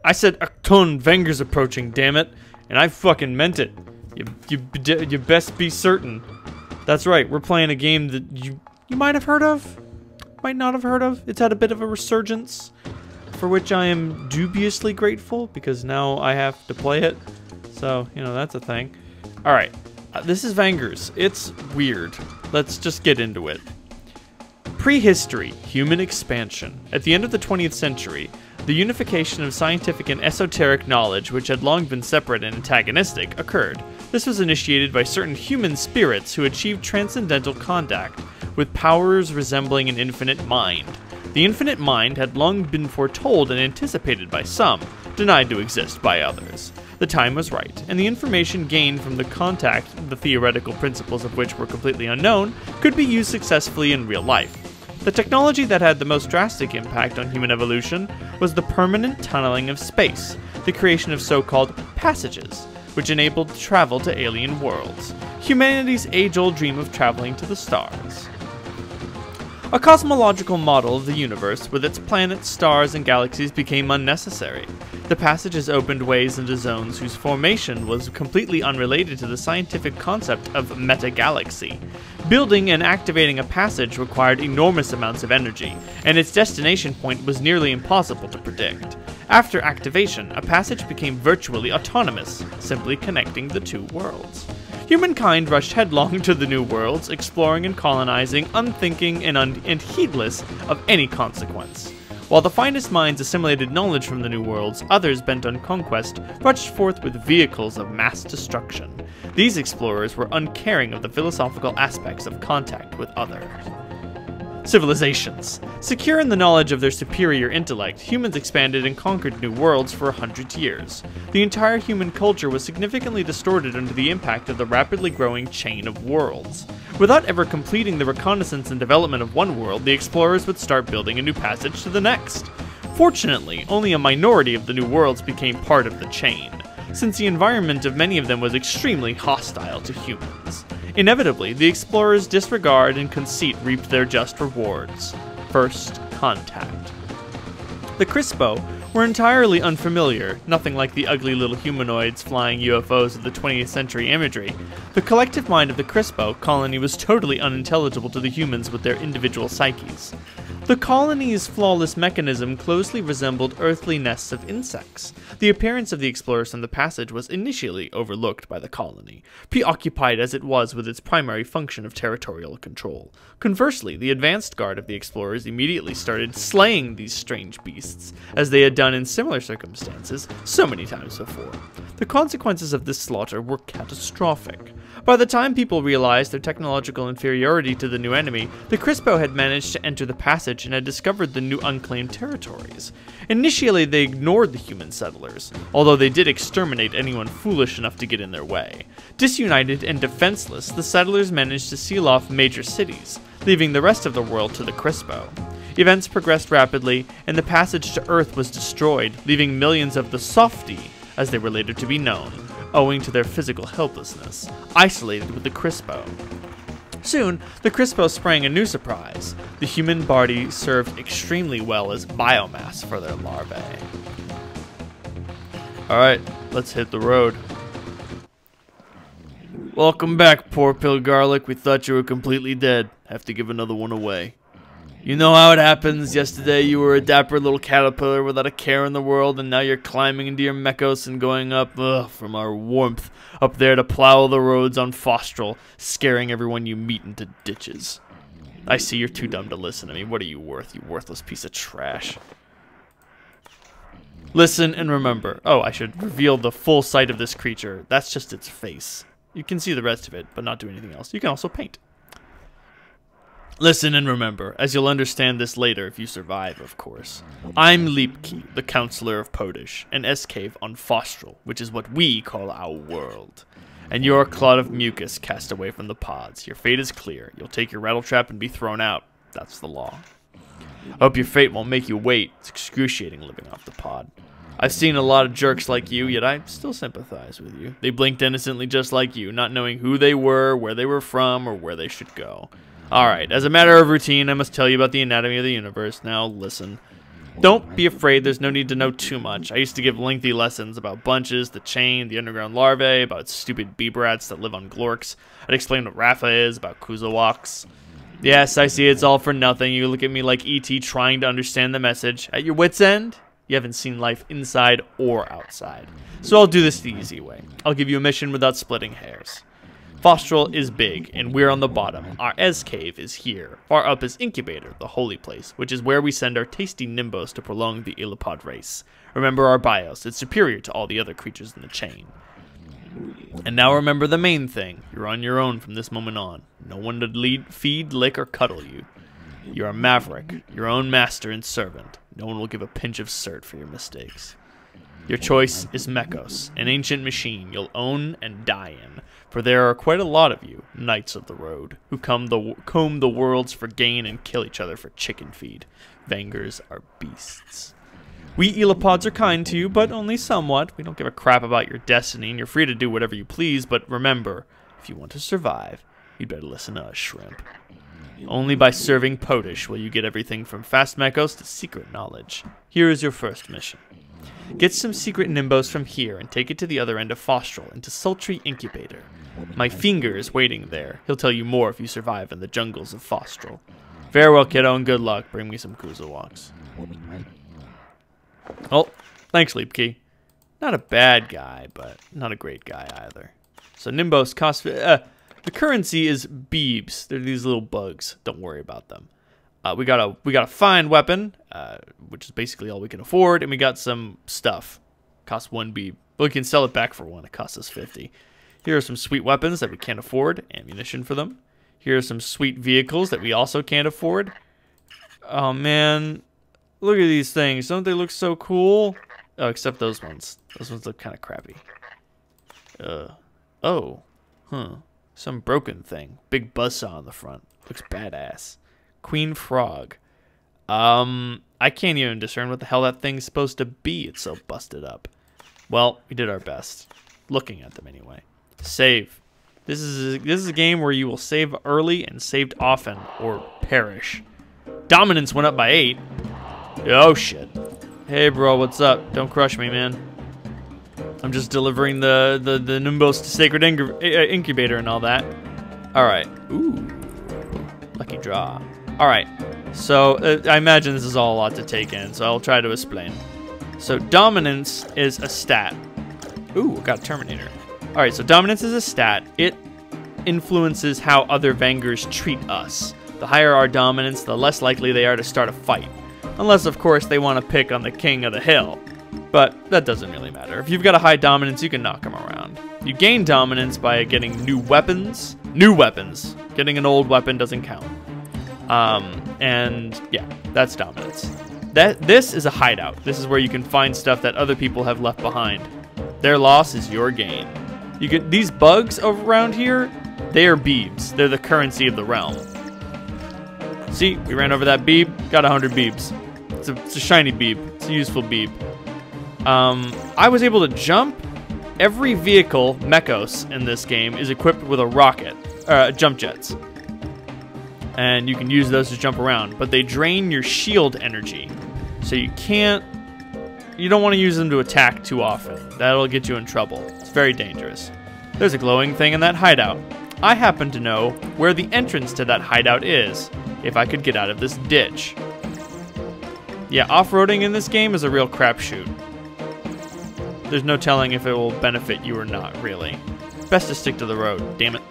I said Achtung, Vangers approaching, damn it. And I fucking meant it. You best be certain. That's right, we're playing a game that you might have heard of, might not have heard of. It's had a bit of a resurgence, for which I am dubiously grateful, because now I have to play it. So, you know, that's a thing. Alright, this is Vangers. It's weird. Let's just get into it. Prehistory, human expansion. At the end of the 20th century, the unification of scientific and esoteric knowledge, which had long been separate and antagonistic, occurred. This was initiated by certain human spirits who achieved transcendental contact with powers resembling an infinite mind. The infinite mind had long been foretold and anticipated by some, denied to exist by others. The time was right, and the information gained from the contact, the theoretical principles of which were completely unknown, could be used successfully in real life. The technology that had the most drastic impact on human evolution was the permanent tunneling of space, the creation of so-called passages, which enabled travel to alien worlds, humanity's age-old dream of traveling to the stars. A cosmological model of the universe with its planets, stars, and galaxies became unnecessary. The passages opened ways into zones whose formation was completely unrelated to the scientific concept of metagalaxy. Building and activating a passage required enormous amounts of energy, and its destination point was nearly impossible to predict. After activation, a passage became virtually autonomous, simply connecting the two worlds. Humankind rushed headlong to the new worlds, exploring and colonizing, unthinking and heedless of any consequence. While the finest minds assimilated knowledge from the new worlds, others bent on conquest rushed forth with vehicles of mass destruction. These explorers were uncaring of the philosophical aspects of contact with others. Civilizations. Secure in the knowledge of their superior intellect, humans expanded and conquered new worlds for 100 years. The entire human culture was significantly distorted under the impact of the rapidly growing chain of worlds. Without ever completing the reconnaissance and development of one world, the explorers would start building a new passage to the next. Fortunately, only a minority of the new worlds became part of the chain, since the environment of many of them was extremely hostile to humans. Inevitably, the explorers' disregard and conceit reaped their just rewards. First contact. The Crispo were entirely unfamiliar, nothing like the ugly little humanoids flying UFOs of the 20th century imagery. The collective mind of the Crispo colony was totally unintelligible to the humans with their individual psyches. The colony's flawless mechanism closely resembled earthly nests of insects. The appearance of the explorers on the passage was initially overlooked by the colony, preoccupied as it was with its primary function of territorial control. Conversely, the advanced guard of the explorers immediately started slaying these strange beasts, as they had done in similar circumstances so many times before. The consequences of this slaughter were catastrophic. By the time people realized their technological inferiority to the new enemy, the Crispo had managed to enter the passage and had discovered the new unclaimed territories. Initially, they ignored the human settlers, although they did exterminate anyone foolish enough to get in their way. Disunited and defenseless, the settlers managed to seal off major cities, leaving the rest of the world to the Crispo. Events progressed rapidly, and the passage to Earth was destroyed, leaving millions of the Softie, as they were later to be known, owing to their physical helplessness, isolated with the Crispo. Soon, the Crispo sprang a new surprise. The human body served extremely well as biomass for their larvae. Alright, let's hit the road. Welcome back, poor pill garlic. We thought you were completely dead. Have to give another one away. You know how it happens. Yesterday you were a dapper little caterpillar without a care in the world, and now you're climbing into your mechos and going up from our warmth up there to plow the roads on Fostral, scaring everyone you meet into ditches. I see you're too dumb to listen to me. What are you worth, you worthless piece of trash? Listen and remember. Oh, I should reveal the full sight of this creature. That's just its face. You can see the rest of it, but not do anything else. You can also paint. Listen and remember, as you'll understand this later if you survive, of course. I'm Lefebvre, the Counselor of Podish, an S-cave on Fostral, which is what we call our world. And you're a clod of mucus cast away from the pods. Your fate is clear. You'll take your rattletrap and be thrown out. That's the law. Hope your fate won't make you wait. It's excruciating living off the pod. I've seen a lot of jerks like you, yet I still sympathize with you. They blinked innocently just like you, not knowing who they were, where they were from, or where they should go. Alright, as a matter of routine, I must tell you about the anatomy of the universe. Now, listen. Don't be afraid, there's no need to know too much. I used to give lengthy lessons about bunches, the chain, the underground larvae, about stupid bee rats that live on glorks. I'd explain what Rafa is, about Kuzawaks. Yes, I see it's all for nothing. You look at me like E.T. trying to understand the message. At your wit's end? You haven't seen life inside or outside. So I'll do this the easy way. I'll give you a mission without splitting hairs. Fostral is big, and we're on the bottom. Our Ez cave is here. Far up is Incubator, the holy place, which is where we send our tasty Nimbos to prolong the Illipod race. Remember our bios. It's superior to all the other creatures in the chain. And now remember the main thing. You're on your own from this moment on. No one to lead, feed, lick, or cuddle you. You're a maverick, your own master and servant. No one will give a pinch of cert for your mistakes. Your choice is Mekos, an ancient machine you'll own and die in. For there are quite a lot of you, knights of the road, who comb the worlds for gain and kill each other for chicken feed. Vangers are beasts. We Illipods are kind to you, but only somewhat. We don't give a crap about your destiny, and you're free to do whatever you please, but remember, if you want to survive, you'd better listen to us, shrimp. Only by serving Potish will you get everything from fast Mekos to secret knowledge. Here is your first mission. Get some secret Nimbos from here and take it to the other end of Fostral, into Sultry Incubator. My finger is waiting there. He'll tell you more if you survive in the jungles of Fostral. Farewell, kiddo, and good luck. Bring me some Kuzawaks. Oh, thanks, Lefebvre. Not a bad guy, but not a great guy either. So Nimbos cost... the currency is beebs. They're these little bugs. Don't worry about them. We got a fine weapon, which is basically all we can afford, and we got some stuff. Costs 1 beeb. But we can sell it back for 1. It costs us 50. Here are some sweet weapons that we can't afford. Ammunition for them. Here are some sweet vehicles that we also can't afford. Oh, man. Look at these things. Don't they look so cool? Oh, except those ones. Those ones look kind of crappy. Oh. Huh. Some broken thing. Big buzzsaw on the front. Looks badass. Queen Frog. I can't even discern what the hell that thing's supposed to be. It's so busted up. Well, we did our best. Looking at them anyway. Save. This is a game where you will save early and saved often, or perish. Dominance went up by 8. Oh shit. Hey bro, what's up? Don't crush me, man. I'm just delivering the Nimbos to Sacred Incubator and all that. Alright. Ooh. Lucky draw. Alright. So, I imagine this is all a lot to take in, so I'll try to explain. So, Dominance is a stat. Ooh, got a Terminator. Alright, so Dominance is a stat. It influences how other Vangers treat us. The higher our Dominance, the less likely they are to start a fight. Unless, of course, they want to pick on the king of the hill. But that doesn't really matter. If you've got a high Dominance, you can knock them around. You gain Dominance by getting new weapons. New weapons. Getting an old weapon doesn't count. And yeah, that's Dominance. This is a hideout. This is where you can find stuff that other people have left behind. Their loss is your gain. You get these bugs around here. They are beebs. They're the currency of the realm. See, we ran over that beeb. Got 100 beebs. It's a shiny beeb. It's a useful beeb. I was able to jump. Every vehicle, Mekos, in this game is equipped with a rocket, jump jets. And you can use those to jump around, but they drain your shield energy. So you don't want to use them to attack too often. That'll get you in trouble. It's very dangerous. There's a glowing thing in that hideout. I happen to know where the entrance to that hideout is, if I could get out of this ditch. Yeah, off-roading in this game is a real crapshoot. There's no telling if it will benefit you or not, really. Best to stick to the road, damn it.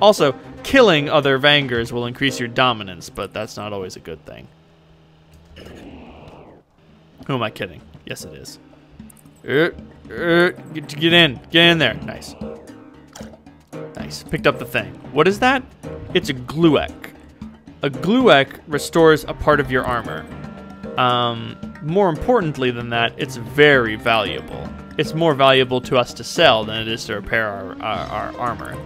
Also, killing other Vangers will increase your Dominance, but that's not always a good thing. Who am I kidding? Yes, it is. Get in there. Nice. Nice. Picked up the thing. What is that? It's a Gluek. A Gluek restores a part of your armor. More importantly than that, it's very valuable. It's more valuable to us to sell than it is to repair our armor.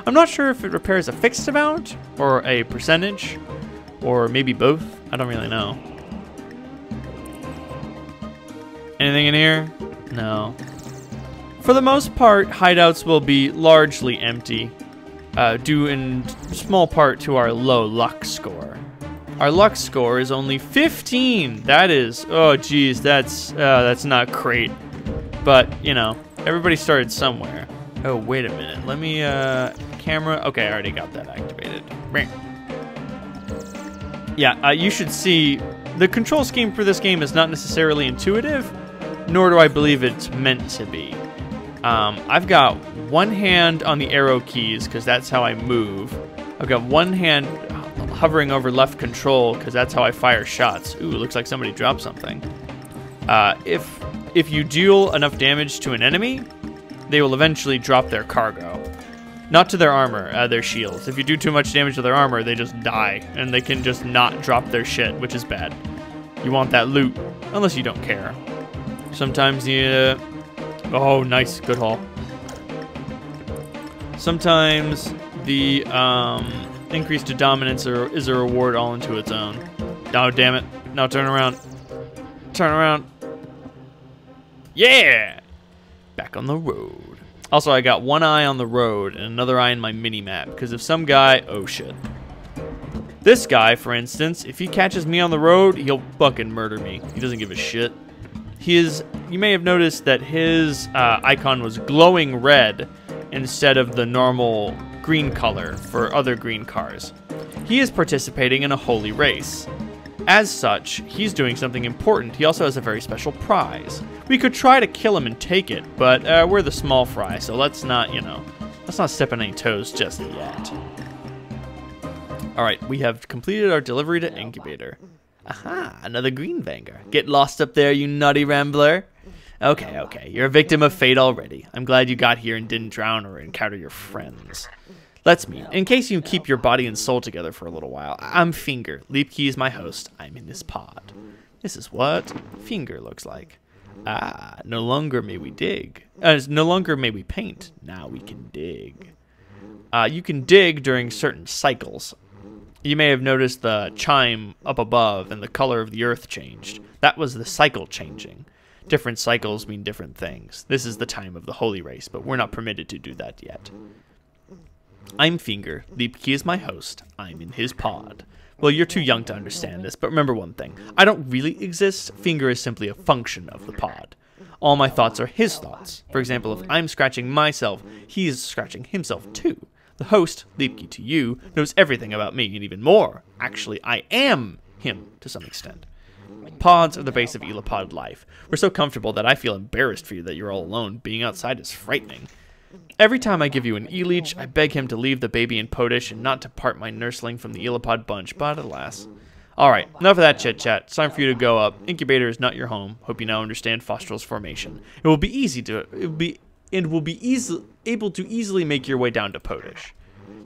I'm not sure if it repairs a fixed amount or a percentage or maybe both. I don't really know. Anything in here? No. For the most part, hideouts will be largely empty, due in small part to our low luck score. Our luck score is only 15. That is, oh geez, that's not great. But, you know, everybody started somewhere. Oh, wait a minute. Let me, camera. Okay, I already got that activated. Yeah, you should see the control scheme for this game is not necessarily intuitive, nor do I believe it's meant to be. I've got one hand on the arrow keys because that's how I move. I've got one hand hovering over left control because that's how I fire shots. Ooh, looks like somebody dropped something. If you deal enough damage to an enemy, they will eventually drop their cargo. Not to their armor, their shields. If you do too much damage to their armor, they just die, and they can just not drop their shit, which is bad. You want that loot, unless you don't care. Sometimes you... oh, nice. Good haul. Sometimes the increase to dominance is a reward all into its own. Oh, damn it. Now turn around. Turn around. Yeah! Back on the road. Also, I got one eye on the road and another eye in my mini-map, because if some guy... oh, shit. This guy, for instance, if he catches me on the road, he'll fucking murder me. He doesn't give a shit. You may have noticed that his icon was glowing red instead of the normal green color for other green cars. He is participating in a holy race. As such, he's doing something important. He also has a very special prize. We could try to kill him and take it, but we're the small fry, so let's not, you know, let's not step on any toes just yet. Alright, we have completed our delivery to Incubator. Aha, another green Vanger. Get lost up there, you naughty rambler. Okay, okay, you're a victim of fate already. I'm glad you got here and didn't drown or encounter your friends. Let's meet. In case you keep your body and soul together for a little while, I'm Finger. Lefebvre is my host. I'm in this pod. This is what Finger looks like. Ah, no longer may we dig. No longer may we paint. Now we can dig. You can dig during certain cycles. You may have noticed the chime up above and the color of the earth changed. That was the cycle changing. Different cycles mean different things. This is the time of the holy race, but we're not permitted to do that yet. I'm Finger. Lefebvre is my host. I'm in his pod. Well, you're too young to understand this, but remember one thing. I don't really exist. Finger is simply a function of the pod. All my thoughts are his thoughts. For example, if I'm scratching myself, he is scratching himself too. The host, Lefebvre to you, knows everything about me, and even more. Actually, I am him to some extent. Pods are the base of Elipod life. We're so comfortable that I feel embarrassed for you that you're all alone. Being outside is frightening. Every time I give you an E-leech, I beg him to leave the baby in potish and not to part my nursling from the Elipod bunch, but alas. Alright, enough of that chit-chat. It's time for you to go up. Incubator is not your home. Hope you now understand Fostral's formation. It will be able to easily make your way down to potish.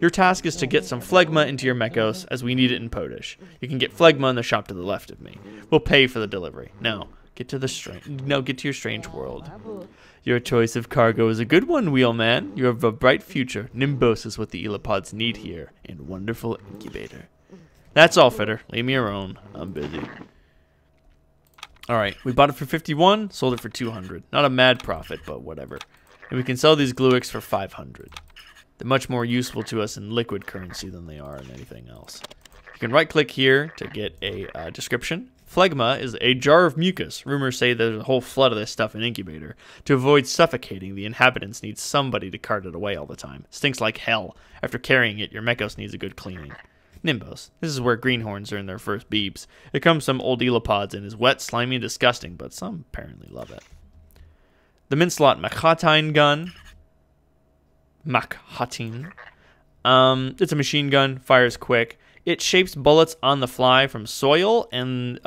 Your task is to get some phlegma into your mechos, as we need it in potish. You can get phlegma in the shop to the left of me. We'll pay for the delivery. Now, get to your strange world. Your choice of cargo is a good one, Wheelman. You have a bright future. Nimbos is what the Elipods need here in wonderful Incubator. That's all, Fitter. Leave me alone. I'm busy. Alright, we bought it for 51, sold it for 200. Not a mad profit, but whatever. And we can sell these Gluix for 500. They're much more useful to us in liquid currency than they are in anything else. You can right-click here to get a description. Phlegma is a jar of mucus. Rumors say there's a whole flood of this stuff in Incubator. To avoid suffocating, the inhabitants need somebody to cart it away all the time. Stinks like hell. After carrying it, your mechos needs a good cleaning. Nimbos. This is where greenhorns are in their first beeps. It comes from old Elipods and is wet, slimy, and disgusting, but some apparently love it. The Minslot Makhatin gun. Makhatin. It's a machine gun, fires quick. It shapes bullets on the fly from soil and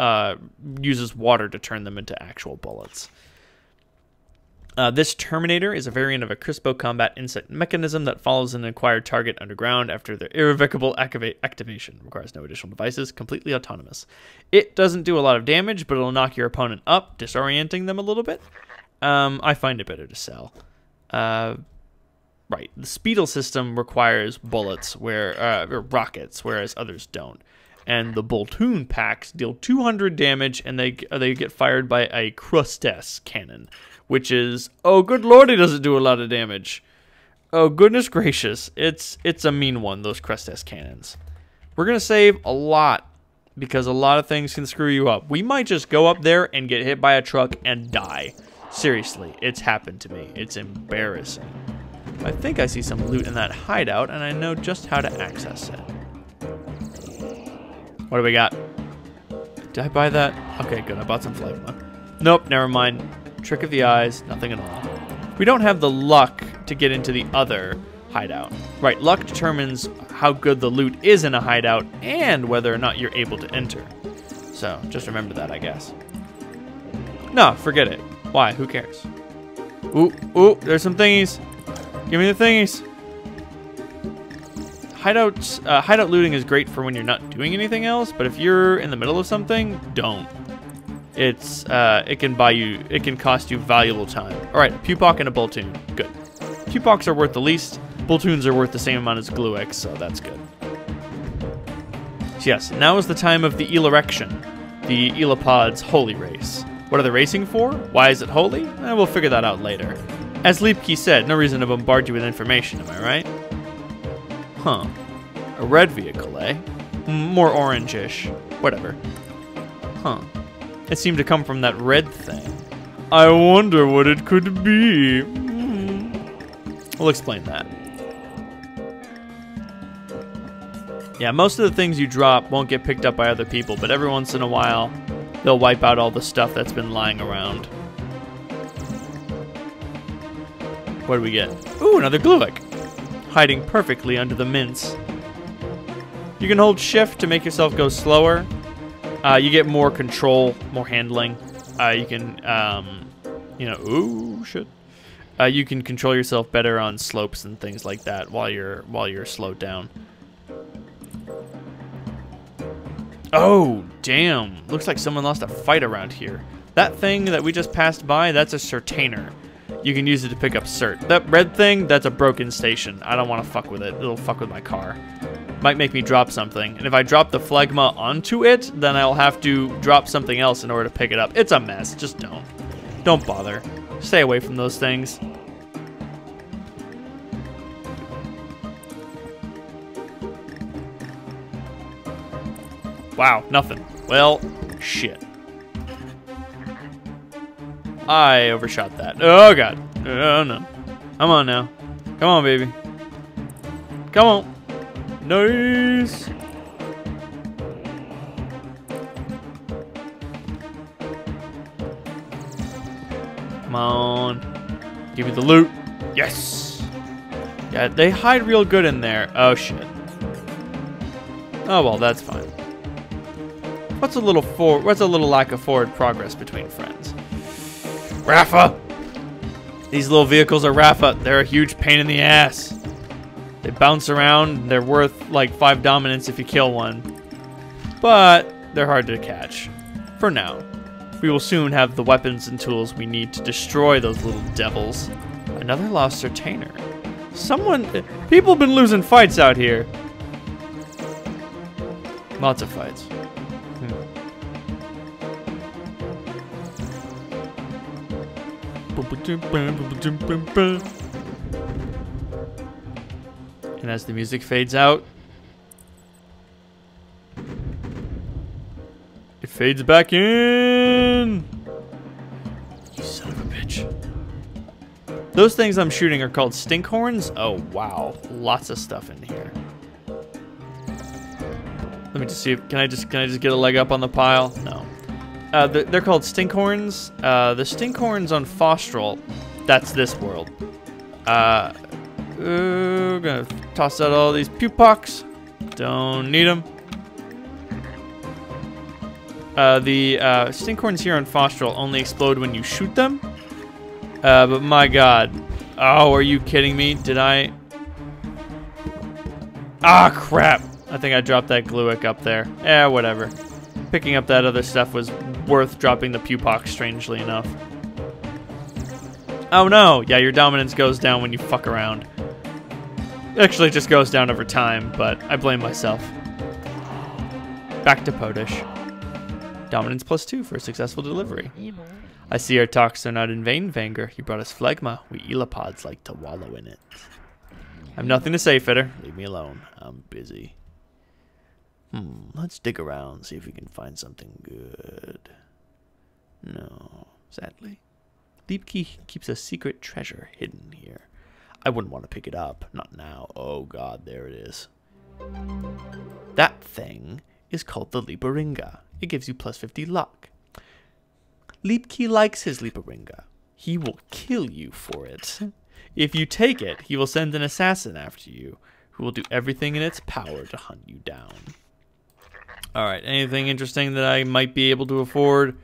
uses water to turn them into actual bullets. This Terminator is a variant of a Crispo combat insect mechanism that follows an acquired target underground after their irrevocable activation. Requires no additional devices, completely autonomous. It doesn't do a lot of damage, but it'll knock your opponent up, disorienting them a little bit. I find it better to sell. Right, the Speedle system requires bullets, or rockets, whereas others don't. And the Boltoon packs deal 200 damage, and they get fired by a Crustess cannon, which is, oh good lord, it doesn't do a lot of damage. Oh goodness gracious, it's a mean one, those Crustess cannons. We're gonna save a lot because a lot of things can screw you up. We might just go up there and get hit by a truck and die. Seriously, it's happened to me. It's embarrassing. I think I see some loot in that hideout, and I know just how to access it. What do we got? Did I buy that? Okay, good. I bought some phlegma. Nope, never mind. Trick of the eyes, nothing at all. We don't have the luck to get into the other hideout. Right, luck determines how good the loot is in a hideout and whether or not you're able to enter. So, just remember that, I guess. No, forget it. Why? Who cares? Ooh, there's some thingies. Give me the thingies. Hideout looting is great for when you're not doing anything else, but if you're in the middle of something, don't. It can cost you valuable time. All right, a Pupock and a Boltoon. Good. Pupocks are worth the least. Boltoons are worth the same amount as Gluex, so that's good. So yes, now is the time of the Eel-erection, the Eelopod's holy race. What are they racing for? Why is it holy? We'll figure that out later. As Lefebvre said, no reason to bombard you with information, am I right? Huh. A red vehicle, eh? More orange-ish. Whatever. Huh. It seemed to come from that red thing. I wonder what it could be. We'll explain that. Yeah, most of the things you drop won't get picked up by other people, but every once in a while, they'll wipe out all the stuff that's been lying around. What do we get? Ooh, another Gluex. Hiding perfectly under the mints. You can hold shift to make yourself go slower. You get more control, more handling. You can, ooh, shit. You can control yourself better on slopes and things like that while you're slowed down. Oh, damn. Looks like someone lost a fight around here. That thing that we just passed by, that's a Certainer. You can use it to pick up cert. That red thing, that's a broken station. I don't want to fuck with it. It'll fuck with my car. Might make me drop something. And if I drop the phlegma onto it, then I'll have to drop something else in order to pick it up. It's a mess. Just don't. Don't bother. Stay away from those things. Wow, nothing. Well, shit. I overshot that. Oh, God. Oh, no. Come on now. Come on, baby. Come on. Nice. Come on. Give me the loot. Yes. Yeah, they hide real good in there. Oh, shit. Oh, well, that's fine. What's a little lack of forward progress between friends? Rafa! These little vehicles are Rafa. They're a huge pain in the ass. They bounce around. They're worth like 5 dominance if you kill one. But they're hard to catch. For now. We will soon have the weapons and tools we need to destroy those little devils. Another lost Certainer. People have been losing fights out here. Lots of fights. And as the music fades out, it fades back in. You son of a bitch. Those things I'm shooting are called stink horns. Oh, wow. Lots of stuff in here. Let me just see if, can I just get a leg up on the pile? No. They're called stink horns. The stink horns on Fostral, that's this world. Gonna toss out all these Pupocs. Don't need them. The stink horns here on Fostral only explode when you shoot them. But my God. Oh, are you kidding me? Did I? Ah, crap. I think I dropped that Gluex up there. Eh, whatever. Picking up that other stuff was worth dropping the Pupoc, strangely enough. Oh no! Yeah, your dominance goes down when you fuck around. Actually, it just goes down over time, but I blame myself. Back to Podish. Dominance +2 for a successful delivery. I see our talks are not in vain, Vanger. You brought us phlegma. We elopods like to wallow in it. I have nothing to say, Fitter. Leave me alone. I'm busy. Let's dig around, see if we can find something good. No, sadly. Lefebvre keeps a secret treasure hidden here. I wouldn't want to pick it up. Not now. Oh god, there it is. That thing is called the Lefebvre. It gives you plus 50 luck. Lefebvre likes his Lefebvre. He will kill you for it. If you take it, he will send an assassin after you, who will do everything in its power to hunt you down. Alright, anything interesting that I might be able to afford?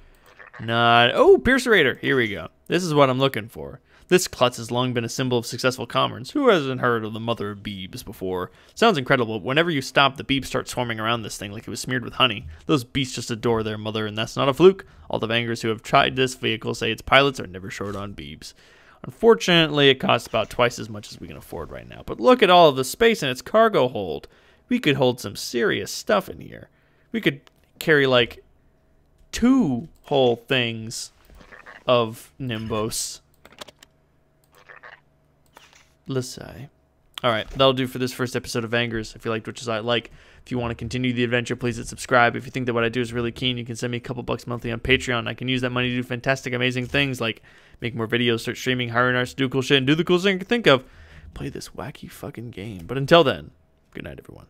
Not. Oh, Piercerator. Here we go. This is what I'm looking for. This klutz has long been a symbol of successful commerce. Who hasn't heard of the mother of beebs before? Sounds incredible. Whenever you stop, the beebs start swarming around this thing like it was smeared with honey. Those beasts just adore their mother, and that's not a fluke. All the Vangers who have tried this vehicle say its pilots are never short on beebs. Unfortunately, it costs about twice as much as we can afford right now. But look at all of the space in its cargo hold. We could hold some serious stuff in here. We could carry like 2 whole things of Nimbos. Let's say. Alright, that'll do for this first episode of Vangers. If you liked what you like, if you want to continue the adventure, please hit subscribe. If you think that what I do is really keen, you can send me a couple bucks monthly on Patreon. I can use that money to do fantastic, amazing things like make more videos, start streaming, hire an artist, do cool shit, and do the coolest thing I can think of. Play this wacky fucking game. But until then, good night, everyone.